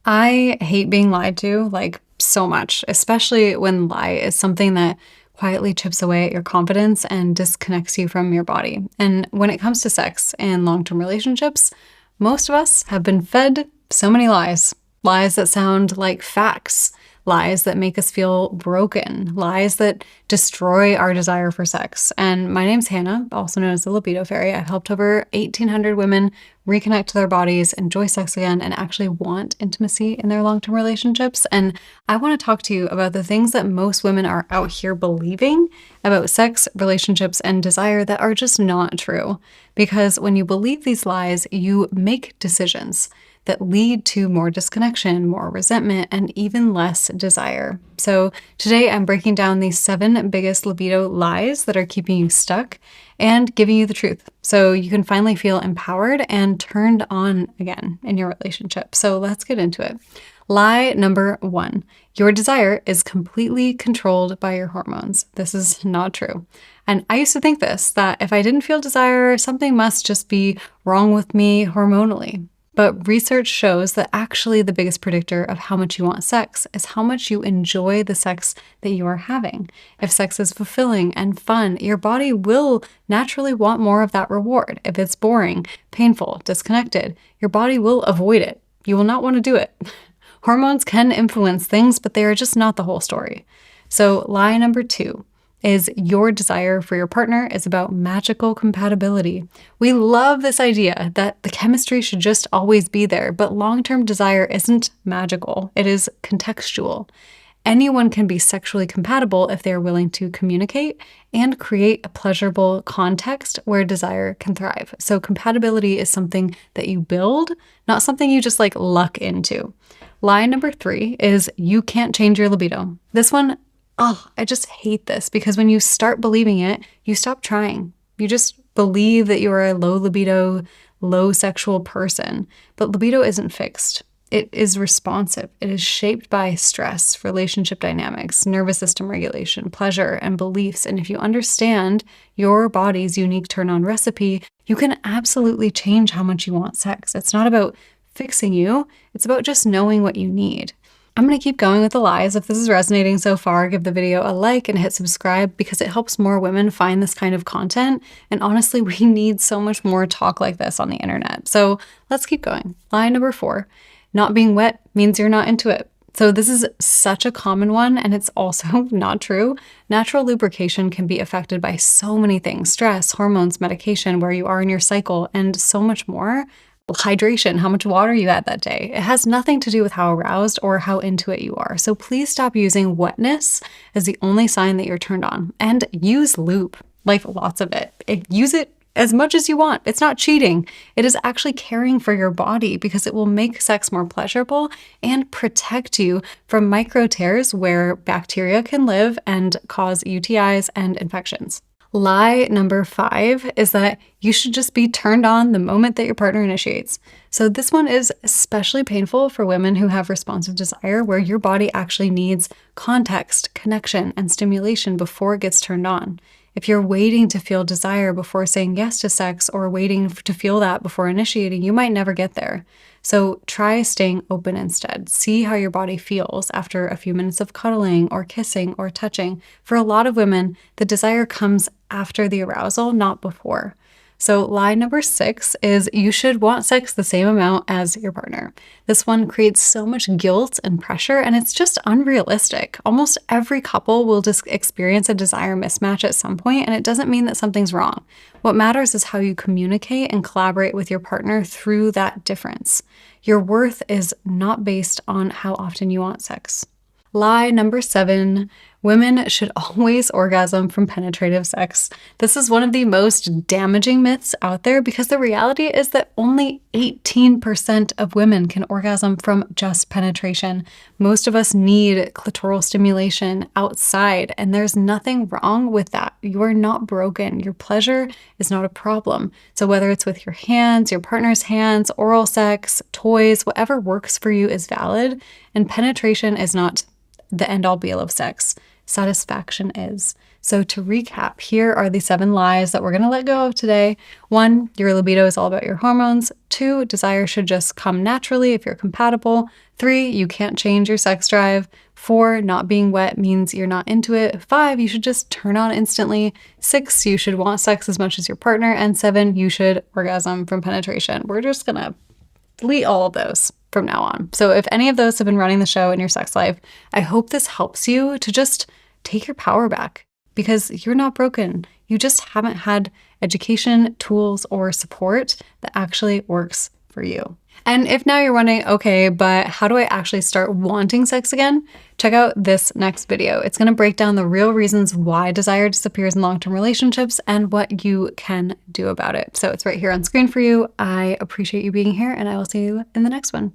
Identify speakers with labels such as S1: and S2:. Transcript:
S1: I hate being lied to, like, so much, especially when lie is something that quietly chips away at your confidence and disconnects you from your body. And when it comes to sex and long-term relationships, most of us have been fed so many lies. Lies that sound like facts, lies that make us feel broken, lies that destroy our desire for sex. And my name's Hannah, also known as the Libido Fairy. I've helped over 1,800 women reconnect to their bodies, enjoy sex again, and actually want intimacy in their long-term relationships. And I want to talk to you about the things that most women are out here believing about sex, relationships, and desire that are just not true. Because when you believe these lies, you make decisions that lead to more disconnection, more resentment, and even less desire. So today I'm breaking down these 7 biggest libido lies that are keeping you stuck and giving you the truth so you can finally feel empowered and turned on again in your relationship. So let's get into it. Lie number 1, your desire is completely controlled by your hormones. This is not true. And I used to think this, that if I didn't feel desire, something must just be wrong with me hormonally. But research shows that actually the biggest predictor of how much you want sex is how much you enjoy the sex that you are having. If sex is fulfilling and fun, your body will naturally want more of that reward. If it's boring, painful, disconnected, your body will avoid it. You will not want to do it. Hormones can influence things, but they are just not the whole story. So lie number 2 is your desire for your partner is about magical compatibility. We love this idea that the chemistry should just always be there, but long-term desire isn't magical. It is contextual. Anyone can be sexually compatible if they are willing to communicate and create a pleasurable context where desire can thrive. So compatibility is something that you build, not something you just like luck into. Lie number 3 is you can't change your libido. This one, I just hate this because when you start believing it, you stop trying. You just believe that you're a low libido, low sexual person. But libido isn't fixed. It is responsive. It is shaped by stress, relationship dynamics, nervous system regulation, pleasure, and beliefs. And if you understand your body's unique turn-on recipe, you can absolutely change how much you want sex. It's not about fixing you. It's about just knowing what you need. I'm going to keep going with the lies. If this is resonating so far, give the video a like and hit subscribe because it helps more women find this kind of content. And honestly, we need so much more talk like this on the internet. So let's keep going. Lie number 4, not being wet means you're not into it. So this is such a common one, and it's also not true. Natural lubrication can be affected by so many things: stress, hormones, medication, where you are in your cycle, and so much more. Hydration, how much water you had that day. It has nothing to do with how aroused or how into it you are. So please stop using wetness as the only sign that you're turned on, and use lube, like lots of it. Use it as much as you want. It's not cheating. It is actually caring for your body because it will make sex more pleasurable and protect you from micro tears where bacteria can live and cause UTIs and infections. Lie number 5 is that you should just be turned on the moment that your partner initiates. So this one is especially painful for women who have responsive desire, where your body actually needs context, connection, and stimulation before it gets turned on. If you're waiting to feel desire before saying yes to sex or waiting to feel that before initiating, you might never get there. So try staying open instead. See how your body feels after a few minutes of cuddling or kissing or touching. For a lot of women, the desire comes after the arousal, not before. So lie number 6 is you should want sex the same amount as your partner. This one creates so much guilt and pressure, and it's just unrealistic. Almost every couple will just experience a desire mismatch at some point, and it doesn't mean that something's wrong. What matters is how you communicate and collaborate with your partner through that difference. Your worth is not based on how often you want sex. Lie number 7, women should always orgasm from penetrative sex. This is one of the most damaging myths out there because the reality is that only 18% of women can orgasm from just penetration. Most of us need clitoral stimulation outside, and there's nothing wrong with that. You are not broken. Your pleasure is not a problem. So whether it's with your hands, your partner's hands, oral sex, toys, whatever works for you is valid, and penetration is not the end-all be-all of sex. satisfaction is. So to recap, here are the 7 lies that we're going to let go of today. 1, your libido is all about your hormones. 2, desire should just come naturally if you're compatible. 3, you can't change your sex drive. 4, not being wet means you're not into it. 5, you should just turn on instantly. 6, you should want sex as much as your partner. And 7, you should orgasm from penetration. We're just gonna delete all of those from now on. So if any of those have been running the show in your sex life, I hope this helps you to just take your power back, because you're not broken. You just haven't had education, tools, or support that actually works for you. And if now you're wondering, okay, but how do I actually start wanting sex again? Check out this next video. It's going to break down the real reasons why desire disappears in long-term relationships and what you can do about it. So it's right here on screen for you. I appreciate you being here, and I will see you in the next one.